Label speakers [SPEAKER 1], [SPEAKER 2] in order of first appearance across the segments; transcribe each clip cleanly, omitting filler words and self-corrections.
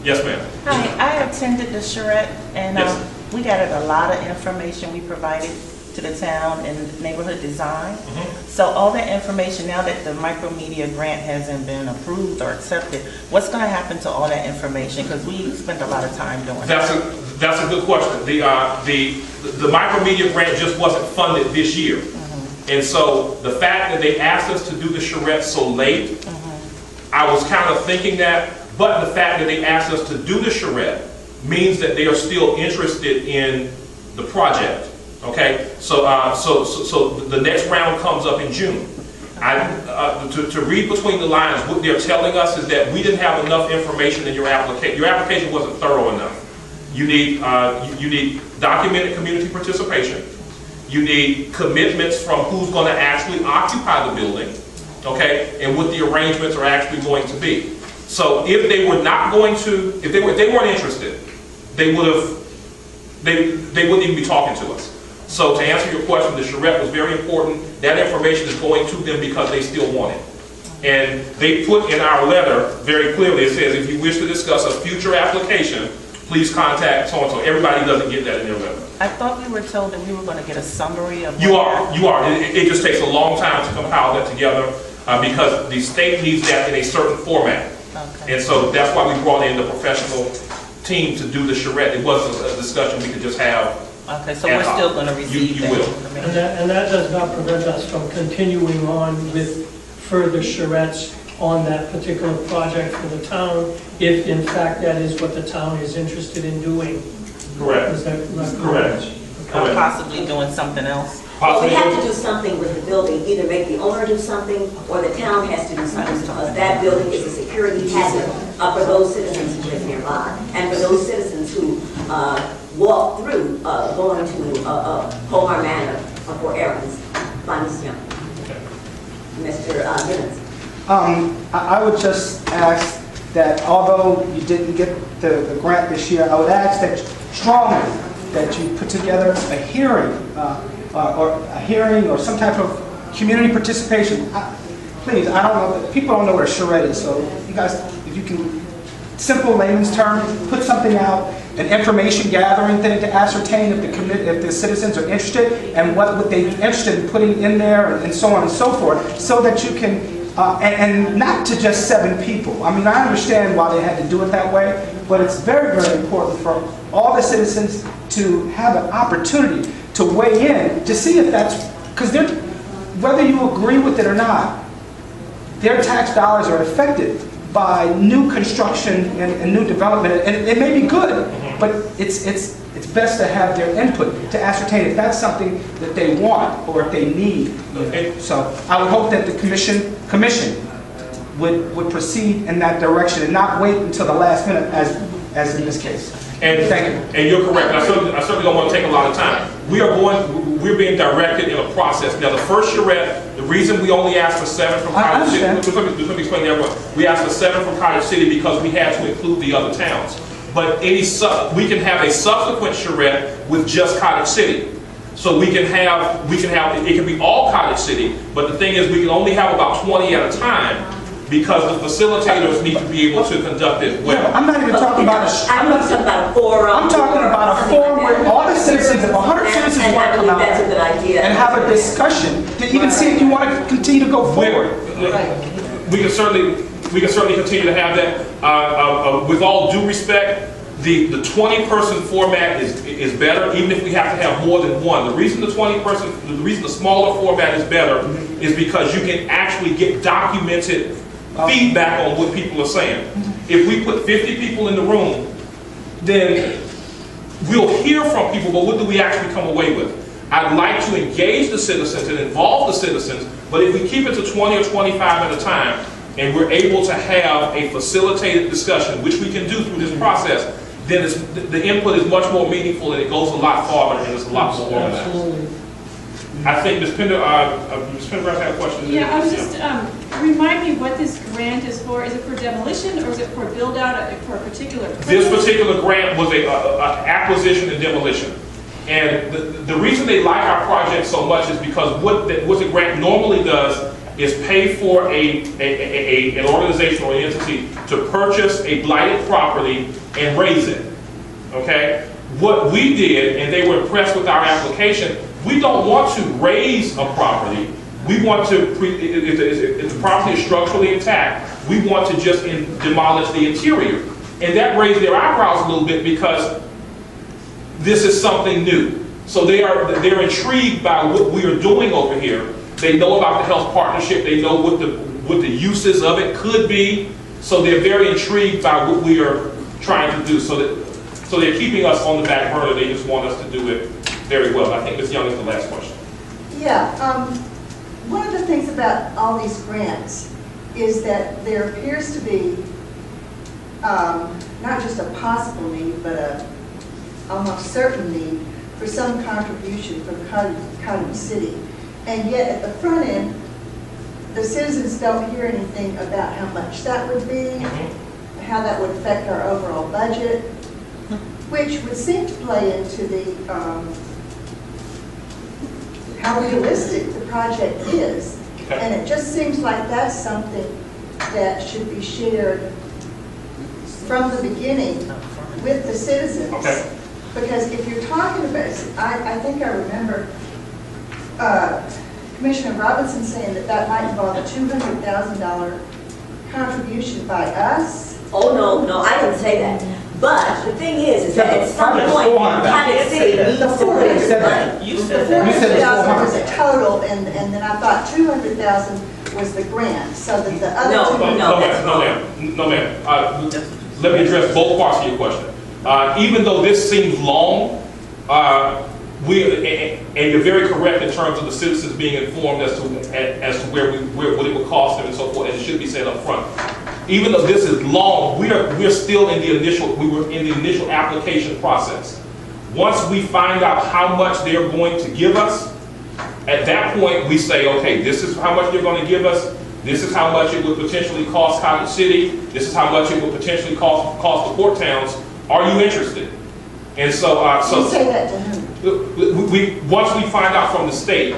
[SPEAKER 1] Yes, ma'am.
[SPEAKER 2] Hi, I attended the charrette, and
[SPEAKER 1] Yes.
[SPEAKER 2] we gathered a lot of information we provided to the town and neighborhood design. So all that information, now that the micromedia grant hasn't been approved or accepted, what's going to happen to all that information? Because we spent a lot of time doing it.
[SPEAKER 1] That's a good question. The micromedia grant just wasn't funded this year. And so the fact that they asked us to do the charrette so late, I was kind of thinking that, but the fact that they asked us to do the charrette means that they are still interested in the project. Okay, so the next round comes up in June. To read between the lines, what they're telling us is that we didn't have enough information in your application. Your application wasn't thorough enough. You need documented community participation. You need commitments from who's going to actually occupy the building, okay, and what the arrangements are actually going to be. So if they were not going to, if they weren't interested, they wouldn't even be talking to us. So to answer your question, the charrette was very important. That information is going to them because they still want it. And they put in our letter very clearly, it says, if you wish to discuss a future application, please contact so-and-so. Everybody doesn't get that in their letter.
[SPEAKER 2] I thought we were told that we were going to get a summary of...
[SPEAKER 1] You are. It just takes a long time to compile that together because the state needs that in a certain format. Okay. And so that's why we brought in the professional team to do the charrette. It wasn't a discussion we could just have.
[SPEAKER 2] Okay, so we're still going to receive
[SPEAKER 1] that. You will.
[SPEAKER 3] And that does not prevent us from continuing on with further charrettes on that particular project for the town, if in fact that is what the town is interested in doing.
[SPEAKER 1] Correct.
[SPEAKER 3] Is that
[SPEAKER 1] correct?
[SPEAKER 2] Or possibly doing something else.
[SPEAKER 4] Well, we have to do something with the building, either make the owner do something, or the town has to do something, because that building is a security hazard for those citizens who live nearby, and for those citizens who walk through going to Hobart Manor for errands. Mr. Gibbons.
[SPEAKER 5] I would just ask that although you didn't get the grant this year, I would ask that strongly that you put together a hearing or some type of community participation. Please, I don't know, people don't know what a charrette is, so you guys, if you can, simple layman's term, put something out, an information gathering thing to ascertain if the citizens are interested and what would they be interested in putting in there and so on and so forth, so that you can, and not to just 7 people. I mean, I understand why they had to do it that way, but it's very, very important for all the citizens to have an opportunity to weigh in to see if that's, because whether you agree with it or not, their tax dollars are affected by new construction and new development, and it may be good, but it's best to have their input to ascertain if that's something that they want or if they need. So I would hope that the commission would proceed in that direction and not wait until the last minute as in this case.
[SPEAKER 1] And
[SPEAKER 5] thank you.
[SPEAKER 1] And you're correct. I certainly don't want to take a lot of time. We're being directed in a process. Now, the first charrette, the reason we only asked for 7 from Cottage City, let me explain to everyone. We asked for 7 from Cottage City because we had to include the other towns. But we can have a subsequent charrette with just Cottage City. So we can have, it can be all Cottage City, but the thing is we can only have about 20 at a time, because the facilitators need to be able to conduct it well.
[SPEAKER 5] Yeah, I'm not even talking about
[SPEAKER 4] I'm talking about a forum.
[SPEAKER 5] I'm talking about a forum where all the citizens, if 100 citizens want to come out
[SPEAKER 4] that's a good idea.
[SPEAKER 5] and have a discussion, to even see if you want to continue to go forward.
[SPEAKER 1] We can certainly continue to have that. With all due respect, the 20-person format is better, even if we have to have more than one. The reason the smaller format is better is because you can actually get documented feedback on what people are saying. If we put 50 people in the room, then we'll hear from people, but what do we actually come away with? I'd like to engage the citizens and involve the citizens, but if we keep it to 20 or 25 at a time, and we're able to have a facilitated discussion, which we can do through this process, then the input is much more meaningful and it goes a lot farther and it's a lot more organized.
[SPEAKER 3] Absolutely.
[SPEAKER 1] I think Ms. Pendergrass had a question.
[SPEAKER 6] Yeah, I was just, remind me what this grant is for. Is it for demolition or is it for build out for a particular purpose?
[SPEAKER 1] This particular grant was a acquisition and demolition. And the reason they like our project so much is because what the grant normally does is pay for an organization or an entity to purchase a blighted property and raise it, okay? What we did, and they were impressed with our application, we don't want to raise a property. We want to, if the property is structurally intact, we want to just demolish the interior. And that raised their eyebrows a little bit because this is something new. So they're intrigued by what we are doing over here. They know about the health partnership. They know what the uses of it could be. So they're very intrigued by what we are trying to do. So they're keeping us on the back burner. They just want us to do it very well. I think Ms. Young is the last question.
[SPEAKER 7] Yeah, one of the things about all these grants is that there appears to be not just a possible need, but a almost certain need for some contribution from Cottage City. And yet at the front end, the citizens don't hear anything about how much that would be, how that would affect our overall budget, which would seem to play into the how realistic the project is.
[SPEAKER 1] Okay.
[SPEAKER 7] And it just seems like that's something that should be shared from the beginning with the citizens.
[SPEAKER 1] Okay.
[SPEAKER 7] Because if you're talking about, I think I remember Commissioner Robinson saying that might involve a $200,000 contribution by us.
[SPEAKER 4] Oh, no, I didn't say that. But the thing is that at some point, Cottage City needs to raise money.
[SPEAKER 2] You
[SPEAKER 7] The
[SPEAKER 2] said that.
[SPEAKER 7] $400,000 was a total, and then I thought $200,000 was the grant, so that the other
[SPEAKER 4] No,
[SPEAKER 7] two.
[SPEAKER 1] No, ma'am. Let me address both parts of your question. Even though this seems long, and you're very correct in terms of the citizens being informed as to what it would cost them and so forth, and it should be said up front. Even though this is long, we're still in we were in the initial application process. Once we find out how much they're going to give us, at that point we say, okay, this is how much they're going to give us. This is how much it would potentially cost Cottage City. This is how much it would potentially cost the port towns. Are you interested? And so,
[SPEAKER 7] You say that to whom?
[SPEAKER 1] once we find out from the state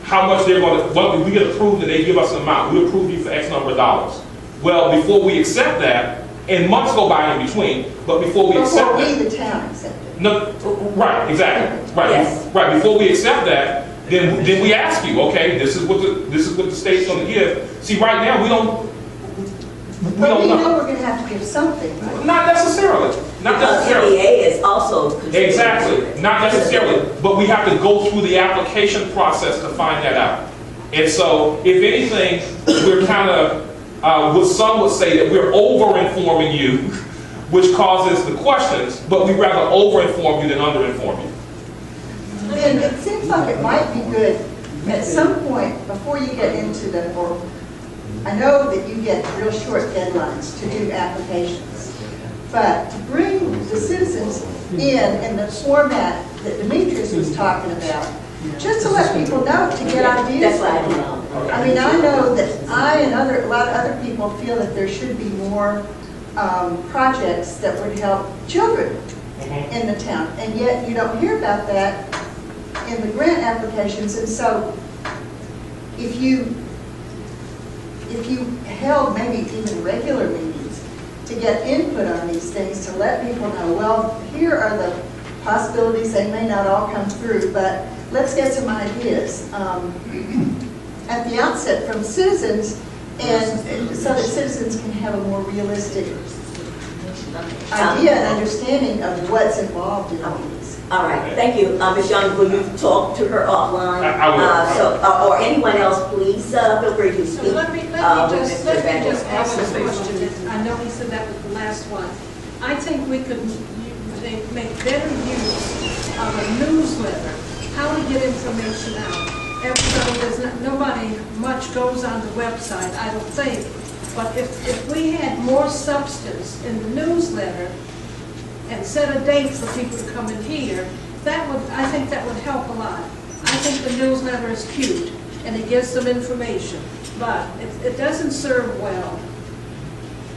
[SPEAKER 1] how much they're going to, once we get approved and they give us an amount, we approve you for X number of dollars. Well, before we accept that, and months go by in between, but before we accept that,
[SPEAKER 7] Before we, the town, accept it.
[SPEAKER 1] no, right, exactly, right,
[SPEAKER 4] Yes.
[SPEAKER 1] right. Before we accept that, then we ask you, okay, this is what the state's going to give. See, right now we don't
[SPEAKER 7] But we know
[SPEAKER 1] know.
[SPEAKER 7] we're going to have to give something, right?
[SPEAKER 1] Not necessarily. Not
[SPEAKER 4] Because
[SPEAKER 1] necessarily.
[SPEAKER 4] MEA is also contributing.
[SPEAKER 1] Exactly, not necessarily, but we have to go through the application process to find that out. And so, if anything, we're kind of, what some would say that we're over-informing you, which causes the questions, but we'd rather over-inform you than under-inform you.
[SPEAKER 7] And it seems like it might be good at some point before you get into the, or I know that you get real short deadlines to do applications, but to bring the citizens in the format that Demetrius was talking about, just to let people know, to get ideas.
[SPEAKER 4] That's what I do.
[SPEAKER 7] I mean, I know that I and a lot of other people feel that there should be more projects that would help children in the town, and yet you don't hear about that in the grant applications. And so if you held maybe even regular meetings to get input on these things, to let people know, well, here are the possibilities, they may not all come through, but let's get some ideas at the outset from citizens, and so that citizens can have a more realistic idea and understanding of what's involved in these.
[SPEAKER 4] All right, thank you. Ms. Young, will you talk to her offline?
[SPEAKER 1] I will.
[SPEAKER 4] Or anyone else, please feel free to speak.
[SPEAKER 6] Let me just ask this question. I know he said that was the last one. I think we could make better use of a newsletter, how to get information out. Nobody much goes on the website, I don't think. But if we had more substance in the newsletter and set a date for people to come in here, I think that would help a lot. I think the newsletter is cute and it gives some information, but it doesn't serve well.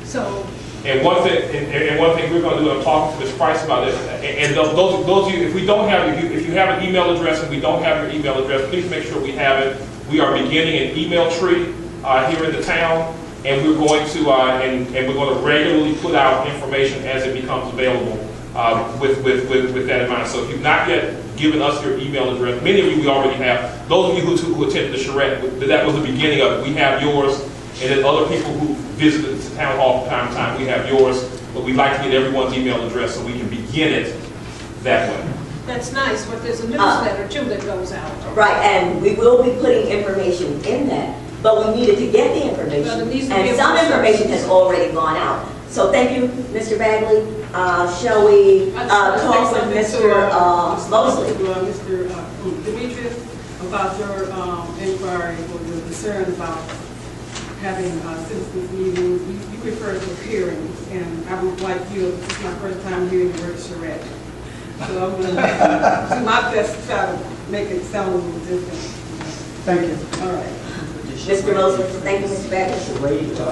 [SPEAKER 6] So.
[SPEAKER 1] And one thing we're going to do, I'm talking to Ms. Price about this, and those of you, if you have an email address and we don't have your email address, please make sure we have it. We are beginning an email tree here in the town, and we're going to and we're going to regularly put out information as it becomes available with that in mind. So if you've not yet given us your email address, many of you we already have. Those of you who attended the charrette, that was the beginning of it. We have yours, and then other people who visited the town hall from time to time, we have yours. But we'd like to get everyone's email address so we can begin it that way.
[SPEAKER 6] That's nice, but there's a newsletter too that goes out.
[SPEAKER 4] Right, and we will be putting information in that, but we needed to get the information.
[SPEAKER 6] Well, it needs to be
[SPEAKER 4] And some information has already gone out. So thank you, Mr. Bagley. Shall we talk with Mr. Mosley?
[SPEAKER 8] Mr. Demetrius, about your inquiry or your concern about having citizens meetings. You refer to hearings, and I would like you, this is my first time hearing the word charrette. So I'm going to do my best to try to make it sound a little different.
[SPEAKER 5] Thank you.
[SPEAKER 8] All right.
[SPEAKER 4] Mr. Mosley, thank you, Mr. Bagley.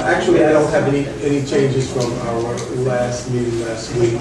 [SPEAKER 9] Actually, I don't have any changes from our last meeting last week.